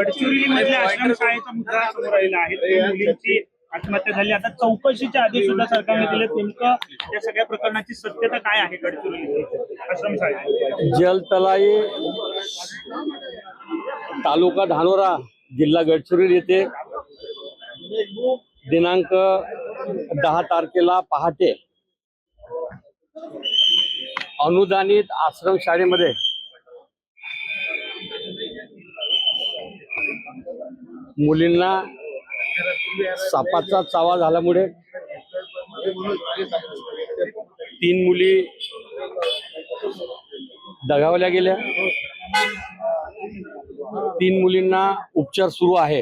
गडचिरोलीमधल्या आश्रमशाळेचा मुद्दा समोर आलेला आहे. दोन मुलींची आत्महत्या झाली. आता चौकशीच्या आदेश सुद्धा सरकारने दिले. नेमकं या सगळ्या प्रकरणाची सत्यता काय आहे? गडचिरोली आश्रमशाळेत जलतलाई तालुका धानोरा जिल्हा गडचिरोली येथे दिनांक 10 तारखेला पहाटे अनुदानित आश्रमशाळेमध्ये मुलींना सापाचा चावा झाल्यामुळे 3 मुली दगावल्या गेल्या. 3 मुलींना उपचार सुरू आहे.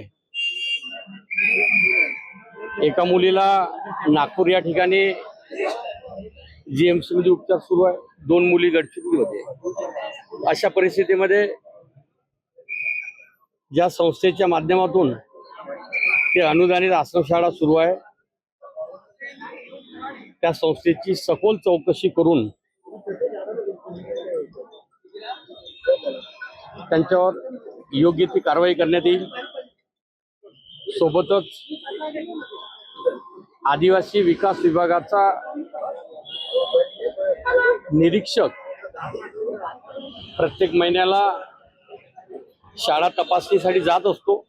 एका मुलीला नागपूर या ठिकाणी जीएमसी मध्ये उपचार सुरू आहे. 2 मुली गडचिरोलीमध्ये. अशा परिस्थितीमध्ये ज्या संस्थेच्या माध्यमातून ते अनुदानित आश्रमशाळा सुरू आहे त्या संस्थेची सखोल चौकशी करून त्यांच्यावर योग्य ती कारवाई करण्यात येईल. सोबतच आदिवासी विकास विभागाचा निरीक्षक प्रत्येक महिन्याला शाळा तपासणीसाठी जात असतो.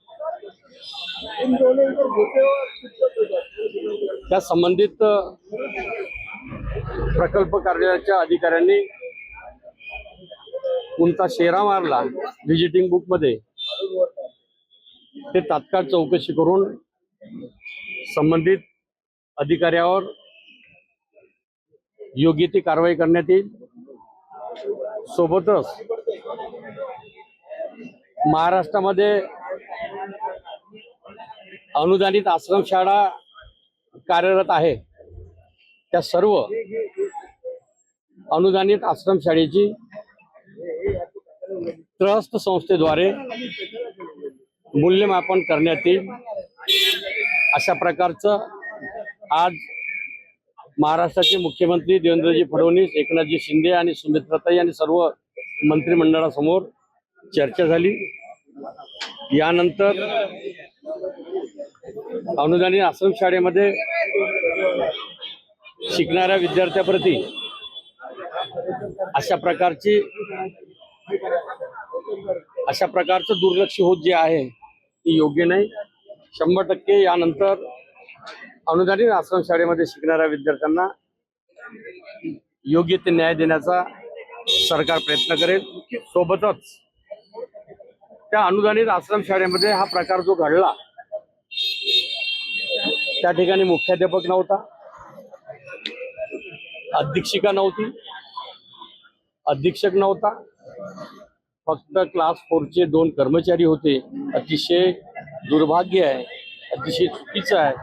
त्या संबंधित प्रकल्प कार्यालयाच्या अधिकाऱ्यांनी कोणता शेरा मारला व्हिजिटिंग बुक मध्ये ते तात्काळ चौकशी करून संबंधित अधिकाऱ्यावर योग्य ती कारवाई करण्यात येईल. सोबतच महाराष्ट्रामध्ये अनुदानित आश्रमशाळा कार्यरत आहे त्या सर्व अनुदानित आश्रमशाळेची ट्रस्ट संस्थेद्वारे मूल्यमापन करण्यात येईल. अशा प्रकारचं आज महाराष्ट्राचे मुख्यमंत्री देवेंद्रजी फडणवीस, एकनाथजी शिंदे आणि सुमित्राताई आणि सर्व मंत्रिमंडळासमोर चर्चा झाली. यानंतर अनुदानित आश्रमशाळेमध्ये शिकणाऱ्या विद्यार्थ्याप्रती अशा प्रकारचं दुर्लक्ष होत जे आहे ते योग्य नाही. 100% यानंतर अनुदानित आश्रमशाळेमध्ये शिकणाऱ्या विद्यार्थ्यांना योग्य ते न्याय देण्याचा सरकार प्रयत्न करेल. सोबतच त्या अनुदानित आश्रमशाळेमध्ये हा प्रकार जो घडला त्या ठिकाणी मुख्याध्यापक नव्हता, अधीक्षिका नव्हती, अधीक्षक नव्हता, फक्त क्लास 4चे 2 कर्मचारी होते. अतिशय दुर्भाग्य आहे, अतिशय चुकीचं आहे.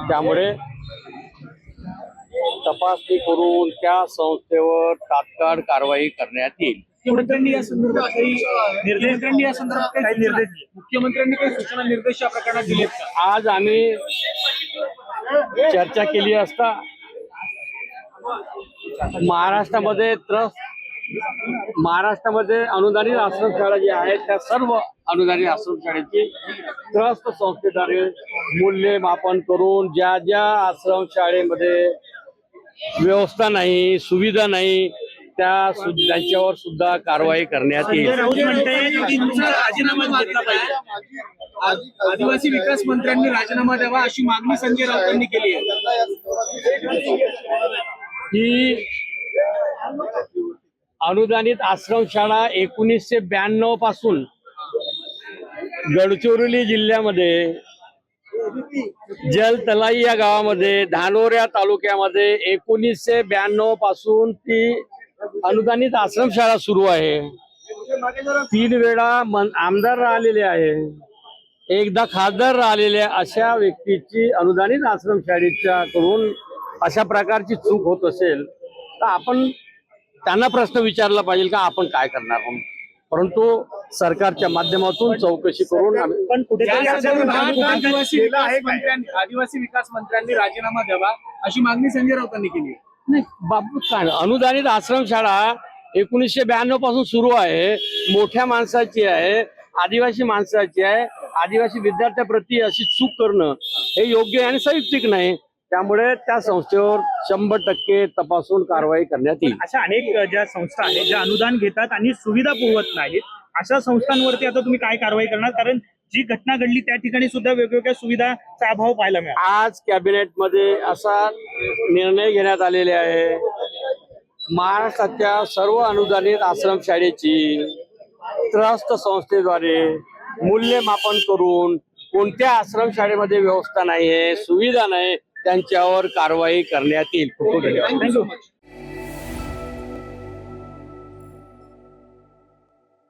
त्यामुळे तपासणी करून त्या संस्थेवर तात्काळ कारवाई करण्यात येईल. मुख्यमंत्र्यांनी या संदर्भात काही सूचना निर्देश या प्रकरणात दिलेत का? आज आम्ही चर्चा केली असता महाराष्ट्रामध्ये अनुदानित आश्रमशाळा जी आहेत त्या सर्व अनुदानित आश्रमशाळेची ट्रस्ट संस्थेद्वारे मूल्यमापन करून ज्या ज्या आश्रमशाळेमध्ये व्यवस्था नाही, सुविधा नाही, त्यांच्यावर सुद्धा कारवाई करण्यात येईल. आदिवासी विकास मंत्र्यांनी राजीनामा द्यावा अशी मागणी संजय राऊतांनी केली आहे. ही अनुदानित आश्रमशाळा 1992 पासून गडचिरोली जिल्ह्यामध्ये जलतलाई या गावामध्ये धानोरा तालुक्यामध्ये 1992 पासून ती अनुदानित आश्रमशाळा सुरू आहे. 3 वेळा आमदार राहिलेले आहे, एकदा खासदार राहिलेले. अशा व्यक्तीची अनुदानित आश्रमशाळेच्या करून अशा प्रकारची चूक होत असेल तर आपण त्यांना प्रश्न विचारला पाहिजे का आपण काय करणार आहोत. परंतु सरकारच्या माध्यमातून चौकशी करून आदिवासी विकास मंत्र्यांनी राजीनामा द्यावा अशी मागणी संजय राऊतांनी केली. नाही बाबू काय अनुदानित आश्रमशाळा 1992 पासून सुरू आहे. मोठ्या माणसाची आहे, आदिवासी माणसाची आहे. आदिवासी विद्यार्थ्याप्रती अशी चूक करणं हे योग्य आहे आणि संयुक्तिक नाही. त्यामुळे त्या संस्थेवर 100% तपासून कारवाई करण्यात येईल. अशा अनेक ज्या संस्था आहेत ज्या अनुदान घेतात आणि सुविधा पुरवत नाहीत, अशा संस्थांवरती आता तुम्ही काय कारवाई करणार? कारण जी घटना घडली त्या ठिकाणी सुद्धा वेगवेगळ्या सुविधाचा अभाव पाहायला मिळाला. आज कॅबिनेटमध्ये असा निर्णय घेण्यात आलेले आहे, महाराष्ट्राच्या सर्व अनुदानित आश्रमशाळेची ट्रस्ट संस्थेद्वारे मूल्यमापन करून कोणत्या आश्रमशाळेमध्ये व्यवस्था नाही आहे, सुविधा नाही, त्यांच्यावर कारवाई करण्यात येईल. खूप खूप धन्यवाद. थँक्यू.